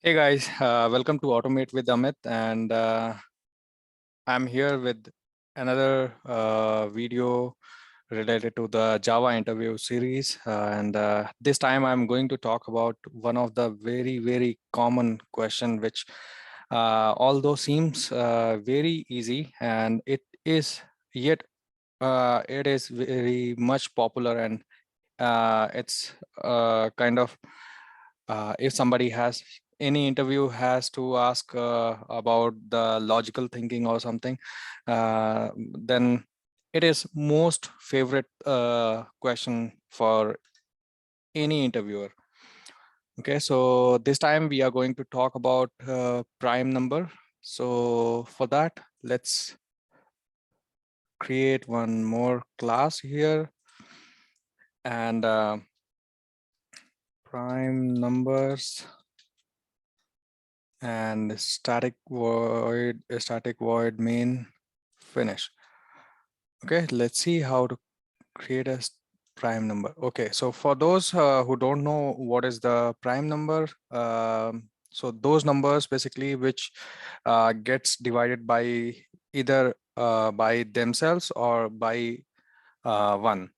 Hey guys, welcome to Automate with Amit, and I'm here with another video related to the Java interview series. And this time I'm going to talk about one of the very common question, which although seems very easy, and it is yet it is very much popular, and it's kind of if somebody has any interview has to ask about the logical thinking or something, then it is most favorite question for any interviewer. Okay, so this time we are going to talk about prime number. So for that, let's create one more class here, and prime numbers and static void main finish. Okay, let's see how to create a prime number. Okay, so for those who don't know what is the prime number, so those numbers basically which gets divided by either by themselves or by 1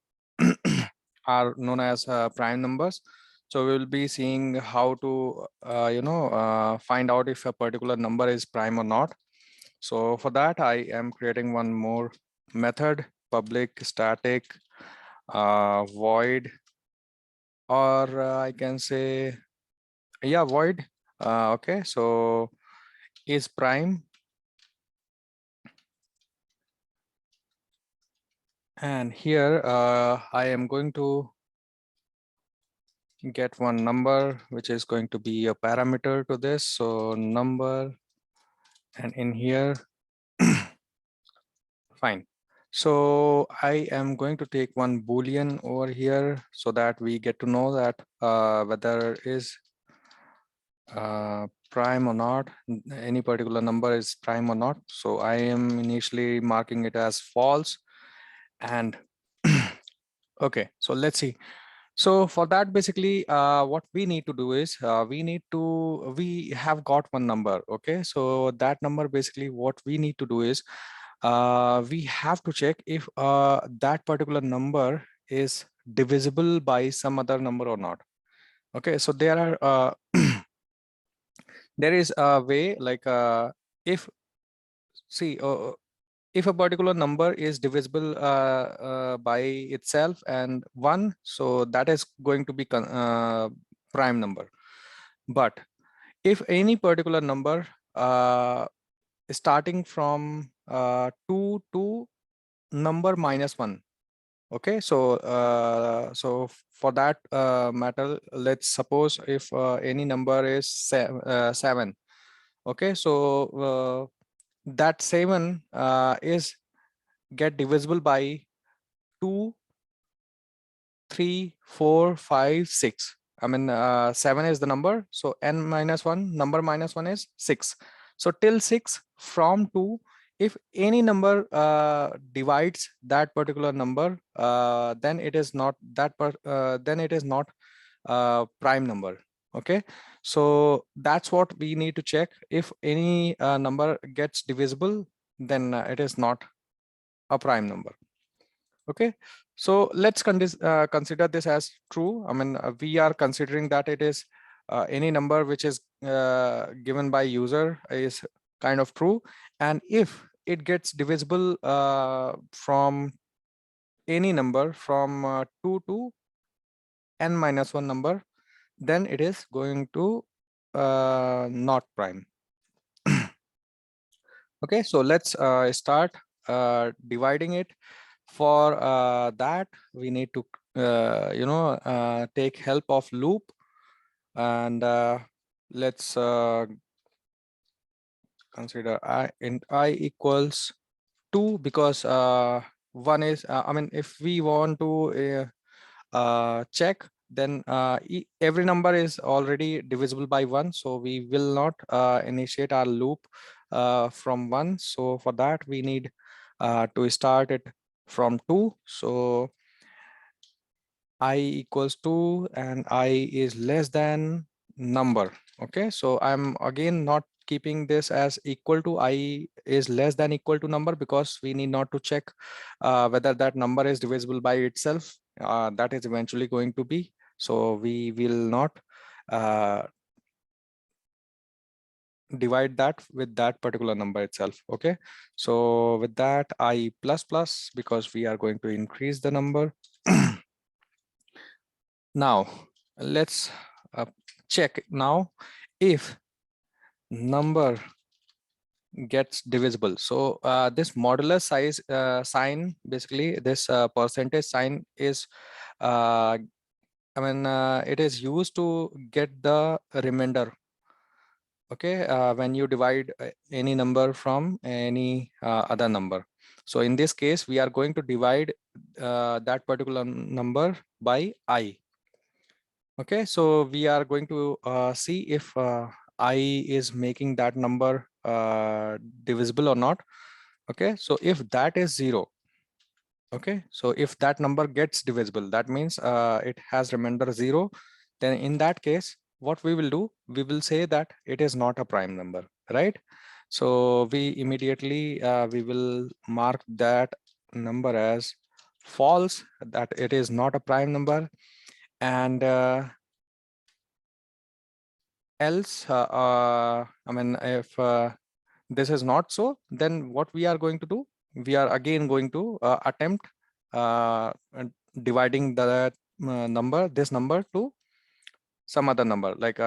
are known as prime numbers. So we will be seeing how to find out if a particular number is prime or not. So for that, I am creating one more method, public static void, or I can say, yeah, void. Okay, so is prime, and here I am going to get one number which is going to be a parameter to this. So number, and in here fine. So I am going to take one boolean over here so that we get to know that whether is prime or not, any particular number is prime or not. So I am initially marking it as false. And okay, so let's see. So for that, basically, what we need to do is we have got one number. Okay, so that number, basically what we need to do is we have to check if that particular number is divisible by some other number or not. Okay, so there are there is a way, like if see if a particular number is divisible by itself and 1, so that is going to be prime number. But if any particular number starting from 2 to number -1, okay, so so for that matter, let's suppose if any number is 7. Okay, so that 7 is get divisible by 2, 3, 4, 5, 6. I mean 7 is the number, so n-1, number -1 is 6. So till 6 from 2, if any number divides that particular number, then it is not then it is not prime number. Okay, so that's what we need to check. If any number gets divisible, then it is not a prime number. Okay, so let's consider this as true. I mean, we are considering that it is any number which is given by user is kind of true. And if it gets divisible from any number from 2 to n-1 number, then it is going to not prime. Okay, so let's start dividing it. For that, we need to take help of loop, and let's consider I equals 2, because 1 is I mean, if we want to check, then every number is already divisible by 1, so we will not initiate our loop from 1. So for that, we need to start it from 2. So I equals 2 and I is less than number. Okay, so I'm again not keeping this as equal to I is less than equal to number, because we need not to check whether that number is divisible by itself. That is eventually going to be, so we will not divide that with that particular number itself. Okay, so with that I plus plus, because we are going to increase the number. Now let's check now if number gets divisible. So this modular size sign, basically this percentage sign is it is used to get the remainder. Okay, when you divide any number from any other number. So in this case, we are going to divide that particular number by I. Okay, so we are going to see if I is making that number divisible or not. Okay, so if that is 0, okay, so if that number gets divisible, that means it has remainder 0, then in that case, what we will do, we will say that it is not a prime number, right? So we immediately we will mark that number as false, that it is not a prime number. And else if this is not so, then what we are going to do, we are again going to attempt dividing the this number to some other number. Like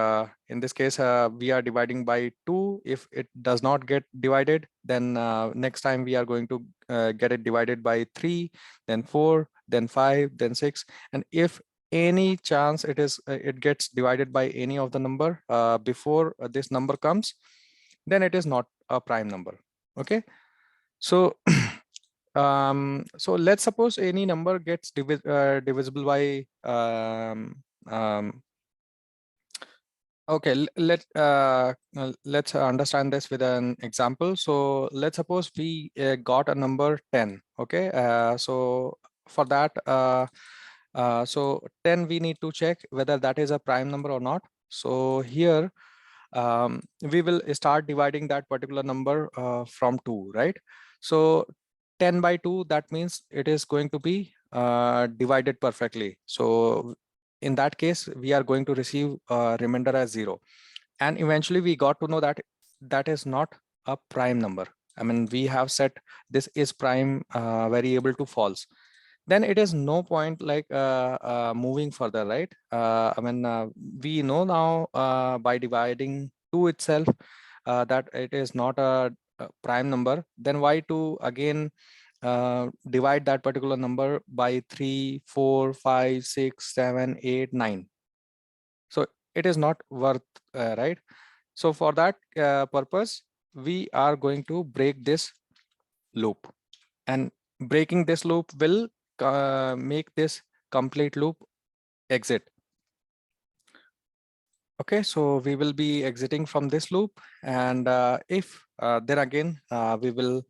in this case, we are dividing by 2. If it does not get divided, then next time we are going to get it divided by 3, then 4, then 5, then 6. And if any chance it gets divided by any of the number before this number comes, then it is not a prime number. Okay, so so let's suppose any number gets divisible by okay, let's understand this with an example. So let's suppose we got a number 10. Okay, so for that so 10, we need to check whether that is a prime number or not. So here we will start dividing that particular number from 2, right? So 10 by 2, that means it is going to be divided perfectly. So in that case, we are going to receive a remainder as 0. And eventually we got to know that that is not a prime number. I mean, we have set this is prime variable to false. Then it is no point like moving further, right? We know now by dividing 2 itself that it is not a prime number. Then why to again divide that particular number by 3, 4, 5, 6, 7, 8, 9? So it is not worth, right? So for that purpose, we are going to break this loop, and breaking this loop will make this complete loop exit. Okay, so we will be exiting from this loop, and if then again we will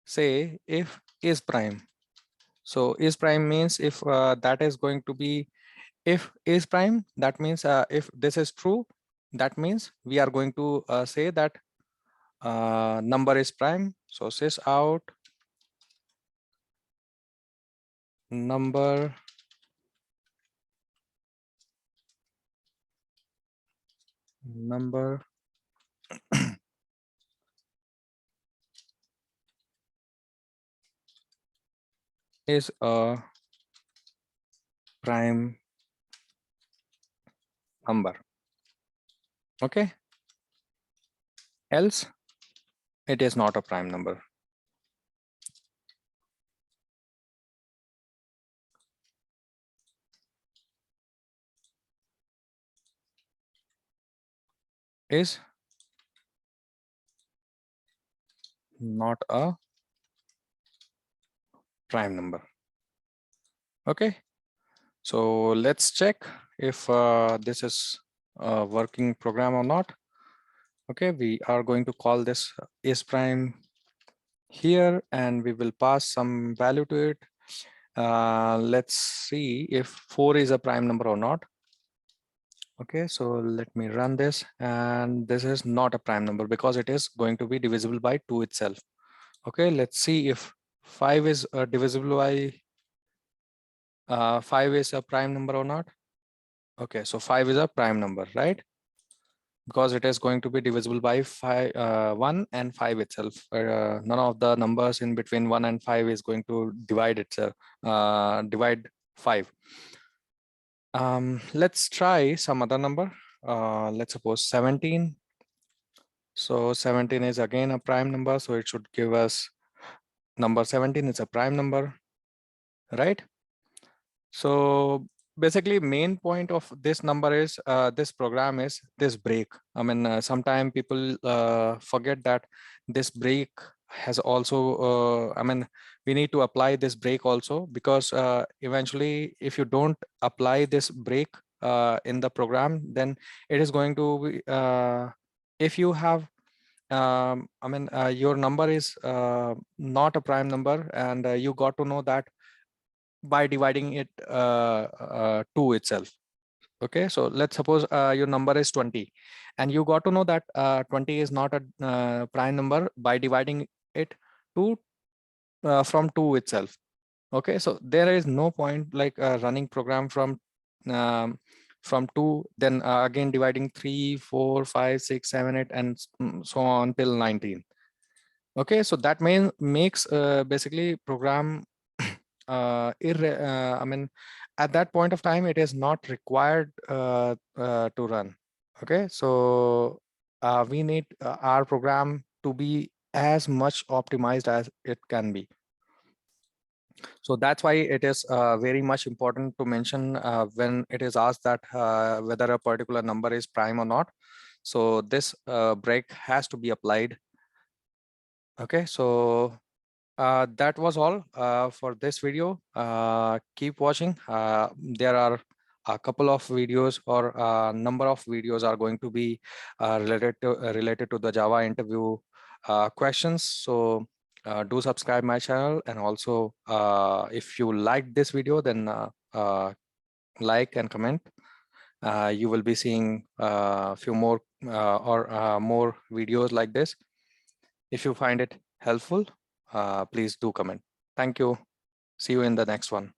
say if is prime. So is prime means if that is going to be, if is prime, that means if this is true, that means we are going to say that number is prime. So sys out number is a prime number. Okay, else it is not a prime number. Is not a prime number. Okay, so let's check if this is a working program or not. Okay, we are going to call this is prime here, and we will pass some value to it. Let's see if 4 is a prime number or not. Okay, so let me run this, and this is not a prime number because it is going to be divisible by 2 itself. Okay, let's see if 5 is divisible by 5 is a prime number or not. Okay, so 5 is a prime number, right? Because it is going to be divisible by 1 and 5 itself. None of the numbers in between 1 and 5 is going to divide itself, divide 5. Let's try some other number. Let's suppose 17. So 17 is again a prime number, so it should give us number 17 is a prime number, right? So basically main point of this number is this program is this break. I mean, sometimes people forget that this break has also I mean, we need to apply this break also, because eventually if you don't apply this break in the program, then it is going to be if you have I mean, your number is not a prime number, and you got to know that by dividing it 2 itself. Okay, so let's suppose your number is 20, and you got to know that 20 is not a prime number by dividing it to from 2 itself. Okay, so there is no point like running program from 2, then again dividing 3, 4, 5, 6, 7, 8, and so on till 19. Okay, so that makes basically program I mean, at that point of time, it is not required to run. Okay, so we need our program to be as much optimized as it can be. So that's why it is very much important to mention when it is asked that whether a particular number is prime or not. So this break has to be applied. Okay, so that was all for this video. Keep watching. There are a couple of videos, or a number of videos are going to be related to the Java interview questions. So do subscribe my channel, and also if you like this video, then like and comment. You will be seeing a few more more videos like this. If you find it helpful, please do comment. Thank you. See you in the next one.